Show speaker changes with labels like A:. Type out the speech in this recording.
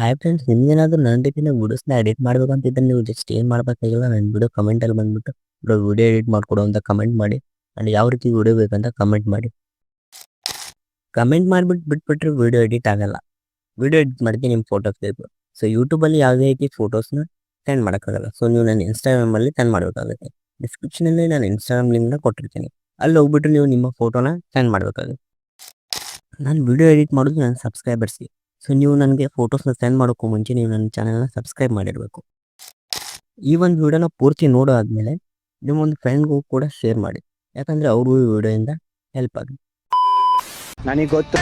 A: Hi friends, ನಿಮ್ಗೇನಾದ್ರೂ ನನ್ನ ರೀತಿನೇ ವಿಡಿಯೋಸ್ನ edit ಮಾಡ್ಬೇಕಂತಿದ್ರೆ ನೀವು ಜಸ್ಟ್ ಏನು ಮಾಡಬೇಕಾಗಿಲ್ಲ, ನನ್ನ ವಿಡಿಯೋ ಕಮೆಂಟಲ್ಲಿ ಬಂದ್ಬಿಟ್ಟು ಬ್ರೋ ವಿಡಿಯೋ ಎಡಿಟ್ ಮಾಡಿಕೊಡು ಅಂತ ಕಮೆಂಟ್ ಮಾಡಿ. ಆ್ಯಂಡ್ ಯಾವ ರೀತಿ ವಿಡಿಯೋ ಬೇಕಂತ ಕಮೆಂಟ್ ಮಾಡಿ. ಕಮೆಂಟ್ ಮಾಡಿಬಿಟ್ಟು ಬಿಟ್ಬಿಟ್ರೆ ವಿಡಿಯೋ ಎಡಿಟ್ ಆಗಲ್ಲ. ವಿಡಿಯೋ ಎಡಿಟ್ ಮಾಡೋಕ್ಕೆ ನಿಮ್ಮ ಫೋಟೋಸ್ ಬೇಕು. ಸೊ ಯೂಟ್ಯೂಬಲ್ಲಿ ಯಾವುದೇ ರೀತಿ ಫೋಟೋಸ್ನ ಸೆಂಡ್ ಮಾಡೋಕ್ಕಾಗಲ್ಲ. ಸೊ ನೀವು ನನ್ನ ಇನ್ಸ್ಟಾಗ್ರಾಮಲ್ಲಿ ಸೆಂಡ್ ಮಾಡಬೇಕಾಗುತ್ತೆ. ಡಿಸ್ಕ್ರಿಪ್ಷನಲ್ಲಿ ನಾನು ಇನ್ಸ್ಟಾಗ್ರಾಮ್ ಲಿಂಕ್ನ ಕೊಟ್ಟಿರ್ತೀನಿ. ಅಲ್ಲಿ ಹೋಗ್ಬಿಟ್ಟು ನೀವು ನಿಮ್ಮ ಫೋಟೋನ ಸೆಂಡ್ ಮಾಡಬೇಕಾಗುತ್ತೆ. ನಾನು ವಿಡಿಯೋ ಎಡಿಟ್ ಮಾಡೋದು ನನ್ನ ಸಬ್ಸ್ಕ್ರೈಬರ್ಸ್ಗೆ. ಸೊ ನೀವು ನನಗೆ ಫೋಟೋಸ್ನ ಸೆಂಡ್ ಮಾಡೋಕ್ಕೂ ಮುಂಚೆ ನೀವು ನನ್ನ ಚಾನಲ್ನ ಸಬ್ಸ್ಕ್ರೈಬ್ ಮಾಡಿರಬೇಕು. ಈ ಒಂದು ವಿಡಿಯೋನ ಪೂರ್ತಿ ನೋಡೋ ಆದಮೇಲೆ ನಿಮ್ಮೊಂದು ಫ್ರೆಂಡ್ಗೂ ಕೂಡ ಶೇರ್ ಮಾಡಿ. ಯಾಕಂದರೆ ಅವ್ರಿಗೂ ಈ ವಿಡಿಯೋಯಿಂದ ಹೆಲ್ಪ್ ಆಗುತ್ತೆ.
B: ನನಗೆ ಗೊತ್ತು